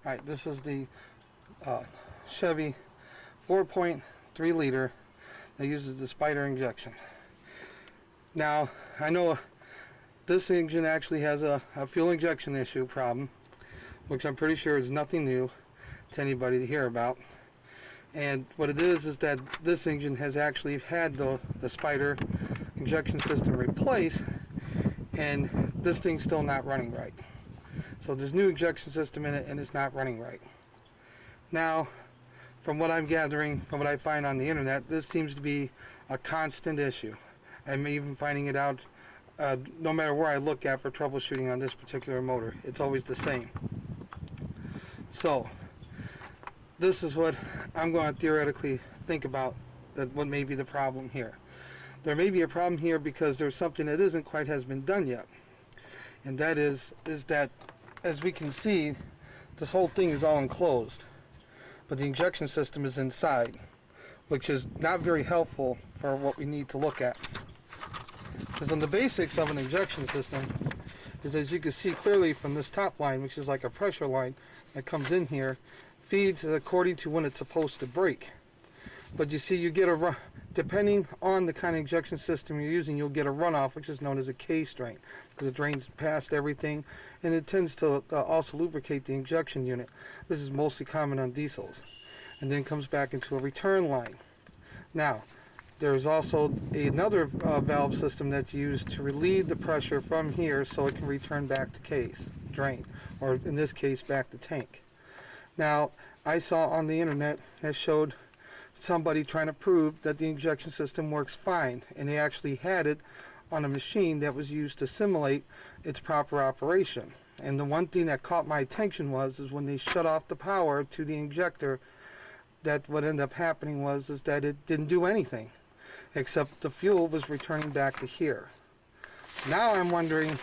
Alright, this is the Chevy 4.3 liter that uses the spider injection. Now, I know this engine actually has a fuel injection issue problem, which I'm pretty sure is nothing new to anybody to hear about. And what it is that this engine has actually had the spider injection system replaced, and this thing's still not running right. So there's new injection system in it and it's not running right. Now, from what I'm gathering, from what I find on the internet, this seems to be a constant issue. I'm even finding it out no matter where I look at for troubleshooting on this particular motor. It's always the same. So, this is what I'm going to theoretically think about, that what may be the problem here. There may be a problem here because there's something that isn't quite has been done yet. And that is that, as we can see, this whole thing is all enclosed, but the injection system is inside, which is not very helpful for what we need to look at. Because on the basics of an injection system is, as you can see clearly from this top line, which is like a pressure line that comes in here, feeds according to when it's supposed to break. But you see, you get a depending on the kind of injection system you're using, you'll get a runoff, which is known as a case drain, because it drains past everything, and it tends to also lubricate the injection unit. This is mostly common on diesels, and then comes back into a return line. Now, there's also another valve system that's used to relieve the pressure from here so it can return back to case drain, or in this case back to tank. Now, I saw on the internet that showed somebody trying to prove that the injection system works fine, and they actually had it on a machine that was used to simulate its proper operation. And the one thing that caught my attention is when they shut off the power to the injector, that what ended up happening is that it didn't do anything except the fuel was returning back to here. Now I'm wondering,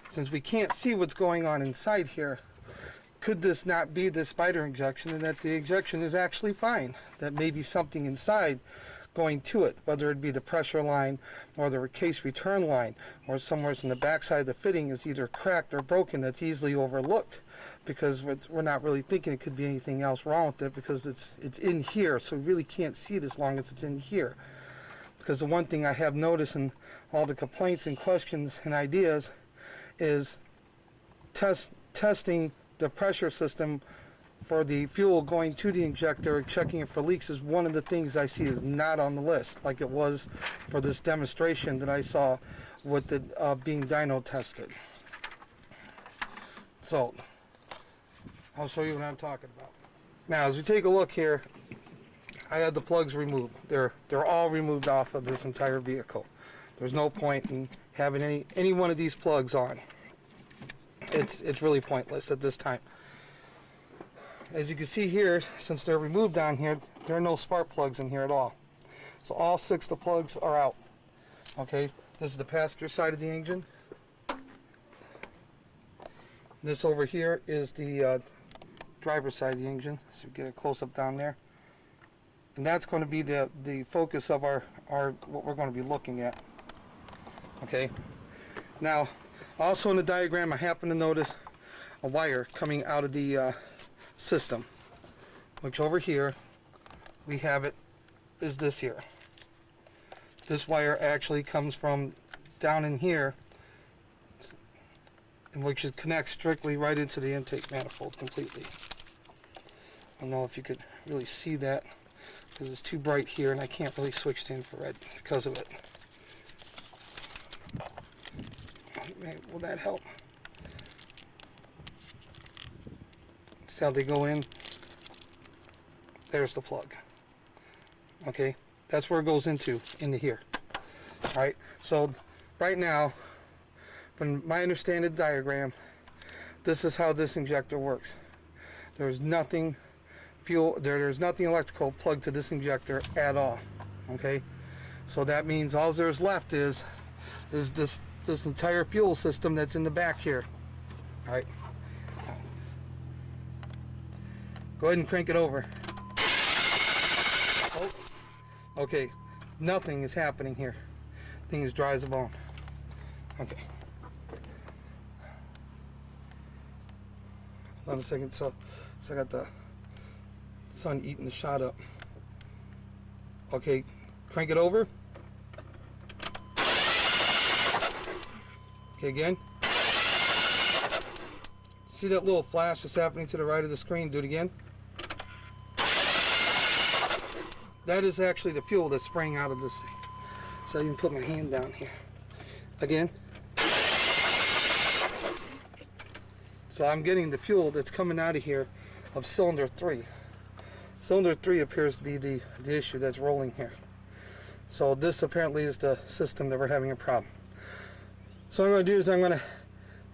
since we can't see what's going on inside here, could this not be the spider injection, and that the injection is actually fine? That maybe something inside going to it, whether it be the pressure line or the case return line, or somewhere in the backside of the fitting is either cracked or broken, that's easily overlooked, because we're not really thinking it could be anything else wrong with it, because it's in here, so we really can't see it as long as it's in here. Because the one thing I have noticed in all the complaints and questions and ideas is testing the pressure system for the fuel going to the injector, checking it for leaks, is one of the things I see is not on the list, like it was for this demonstration that I saw with the being dyno tested. So, I'll show you what I'm talking about. Now, as we take a look here, I had the plugs removed. They're all removed off of this entire vehicle. There's no point in having any one of these plugs on. It's really pointless at this time. As you can see here, since they're removed down here, there are no spark plugs in here at all. So all 6 of the plugs are out. Okay, this is the passenger side of the engine. This over here is the driver's side of the engine. So you get a close up down there. And that's going to be the focus of our what we're going to be looking at. Okay. Now, also in the diagram, I happen to notice a wire coming out of the system, which over here we have it is this here. This wire actually comes from down in here, which it connects strictly right into the intake manifold completely. I don't know if you could really see that because it's too bright here and I can't really switch to infrared because of it. Will that help? See how they go in? There's the plug. Okay, that's where it goes into here. Alright, so right now, from my understanding diagram, this is how this injector works. There's nothing there's nothing electrical plugged to this injector at all. Okay, so that means all there's left is this entire fuel system that's in the back here. All right, go ahead and crank it over. Oh, okay, nothing is happening here. Thing is dry as a bone. Okay, on a second. So I got the sun eating the shot up. Okay, crank it over. Okay, again. See that little flash that's happening to the right of the screen? Do it again. That is actually the fuel that's spraying out of this thing. So you can put my hand down here. Again. So I'm getting the fuel that's coming out of here of cylinder 3. Cylinder 3 appears to be the issue that's rolling here. So this apparently is the system that we're having a problem. So what I'm going to do is I'm going to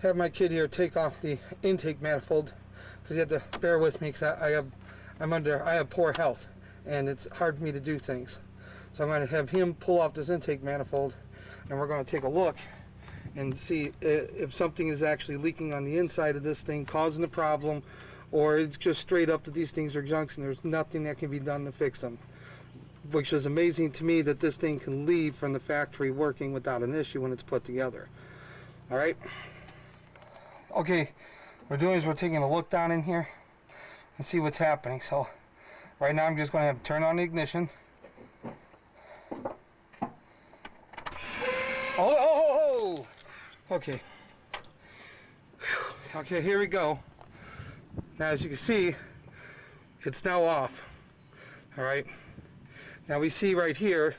have my kid here take off the intake manifold, because you have to bear with me because I have poor health and it's hard for me to do things. So I'm going to have him pull off this intake manifold, and we're going to take a look and see if something is actually leaking on the inside of this thing causing the problem, or it's just straight up that these things are junks and there's nothing that can be done to fix them. Which is amazing to me that this thing can leave from the factory working without an issue when it's put together. Alright? Okay, what we're doing is we're taking a look down in here and see what's happening. So right now I'm just going to have to turn on the ignition. Oh! Okay. Okay, here we go. Now as you can see, it's now off. Alright. Now we see right here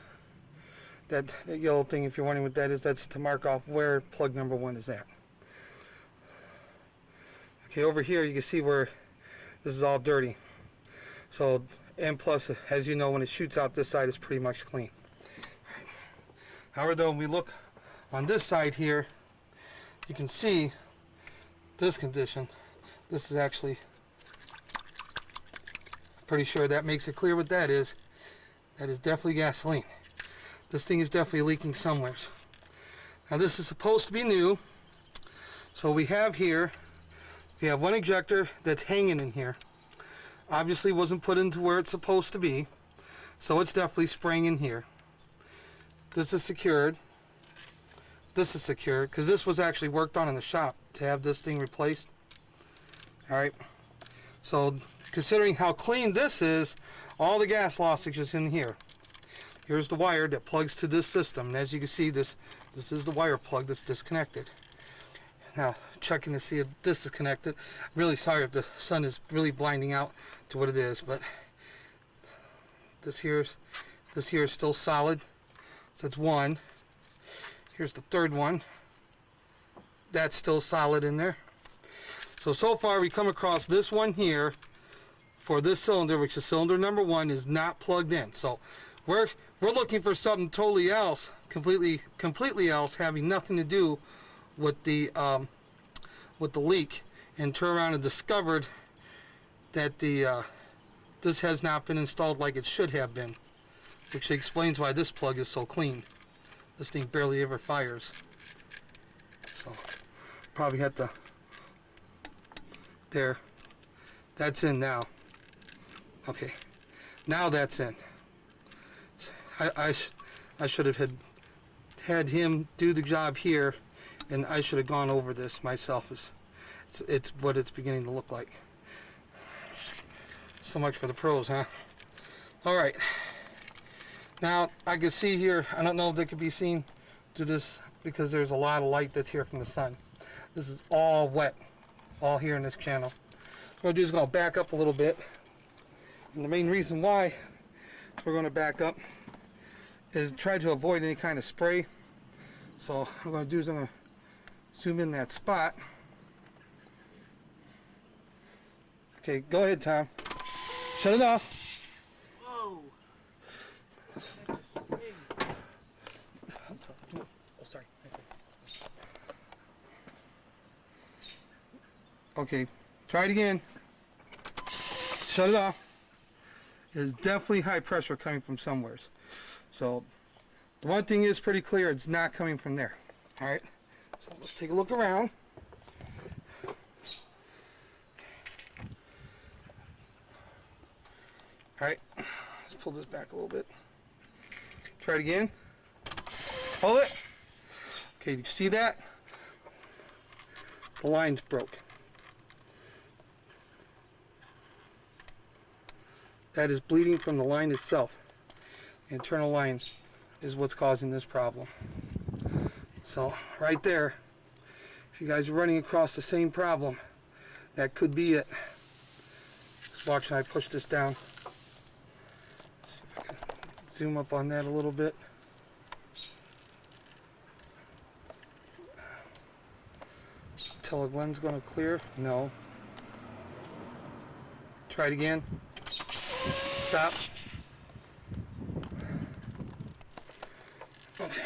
that yellow thing, if you're wondering what that is, that's to mark off where plug number 1 is at. Okay, over here you can see where this is all dirty. So, and plus, as you know, when it shoots out this side, it's pretty much clean. However, though, when we look on this side here, you can see this condition. This is actually, pretty sure that makes it clear what that is. That is definitely gasoline. This thing is definitely leaking somewhere. Now this is supposed to be new. So we have here, we have one injector that's hanging in here. Obviously wasn't put into where it's supposed to be. So it's definitely spraying in here. This is secured. This is secured because this was actually worked on in the shop to have this thing replaced. Alright. So considering how clean this is, all the gas loss is just in here. Here's the wire that plugs to this system, and as you can see, this is the wire plug that's disconnected. Now, checking to see if this is connected. I'm really sorry if the sun is really blinding out to what it is, but this here is still solid. So that's one. Here's the third one. That's still solid in there. So far we come across this one here for this cylinder, which is cylinder number 1, is not plugged in. So we're looking for something totally else, completely else, having nothing to do with the leak, and turn around and discovered that this has not been installed like it should have been, which explains why this plug is so clean. This thing barely ever fires. So probably had to, there, that's in now. Okay, now that's in. I should have had him do the job here, and I should have gone over this myself. It's what it's beginning to look like. So much for the pros, huh? All right. Now I can see here. I don't know if they could be seen through this because there's a lot of light that's here from the sun. This is all wet, all here in this channel. What I'm going to do is going to back up a little bit. And the main reason why we're going to back up is try to avoid any kind of spray. So what I'm going to do is I'm going to zoom in that spot. Okay, go ahead, Tom. Shut it off. Whoa. Oh, sorry. Okay, try it again. Shut it off. There's definitely high pressure coming from somewhere. So the one thing is pretty clear, it's not coming from there. All right, so let's take a look around. All right, let's pull this back a little bit. Try it again. Hold it. Okay, you see that? The line's broke. that is bleeding from the line itself. The internal line is what's causing this problem. So right there, if you guys are running across the same problem, that could be it. Just watch when I push this down. See if I can zoom up on that a little bit. Tell the lens going to clear? No. Try it again. Stop. Okay.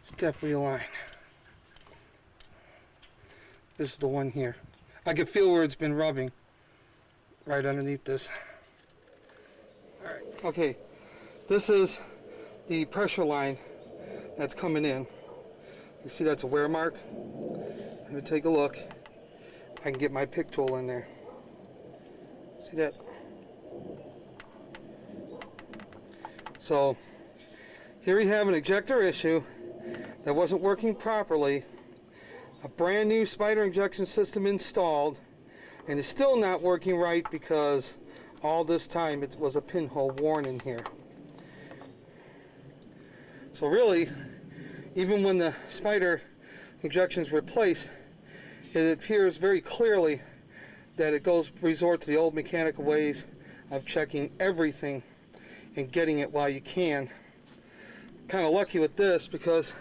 It's definitely a line. This is the one here. I can feel where it's been rubbing right underneath this. Alright, okay. This is the pressure line that's coming in. You see that's a wear mark? Let me take a look. I can get my pick tool in there. See that? So here we have an ejector issue that wasn't working properly. A brand new spider injection system installed, and it's still not working right because all this time it was a pinhole worn in here. So really, even when the spider injection is replaced, it appears very clearly that it resort to the old mechanical ways of checking everything and getting it while you can. Kind of lucky with this because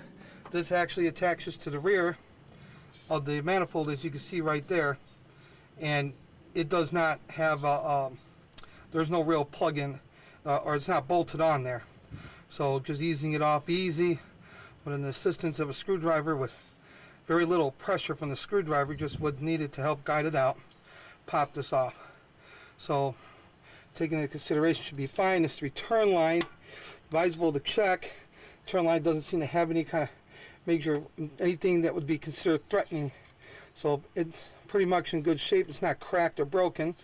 this actually attaches to the rear of the manifold, as you can see right there, and it does not have there's no real plug-in, or it's not bolted on there. So just easing it off easy with an assistance of a screwdriver with very little pressure from the screwdriver, just what needed to help guide it out. Pop this off. So taking into consideration should be fine. This return line, advisable to check. Return line doesn't seem to have any kind of major, anything that would be considered threatening. So it's pretty much in good shape. It's not cracked or broken,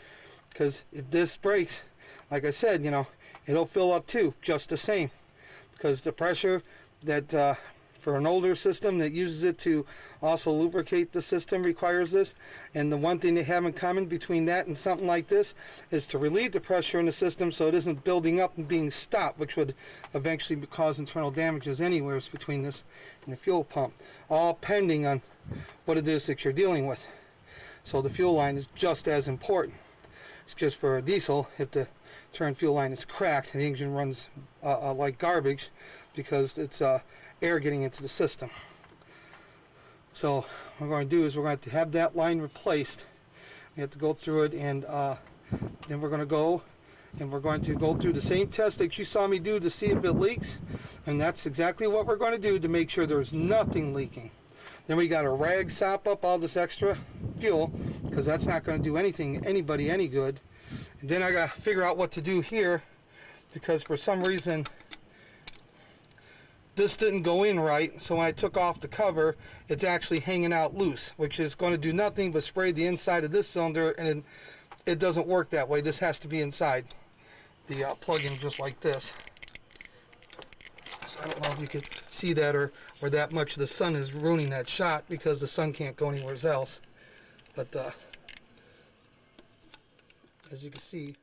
because if this breaks, like I said, you know, it'll fill up too, just the same, because the pressure that for an older system that uses it to also lubricate the system requires this. And the one thing they have in common between that and something like this is to relieve the pressure in the system so it isn't building up and being stopped, which would eventually cause internal damages anywhere between this and the fuel pump, all pending on what it is that you're dealing with. So the fuel line is just as important. It's just for a diesel, if the turn fuel line is cracked, the engine runs like garbage because it's air getting into the system. So what we're going to do is we're going to have that line replaced. We have to go through it, and then we're going to go through the same test that you saw me do to see if it leaks, and that's exactly what we're going to do to make sure there's nothing leaking. Then we got to rag sop up all this extra fuel, because that's not going to do anybody any good. And then I got to figure out what to do here, because for some reason this didn't go in right, so when I took off the cover, it's actually hanging out loose, which is going to do nothing but spray the inside of this cylinder, and it doesn't work that way. This has to be inside the plug-in, just like this. So I don't know if you could see that, or that much of the sun is ruining that shot, because the sun can't go anywhere else. But as you can see,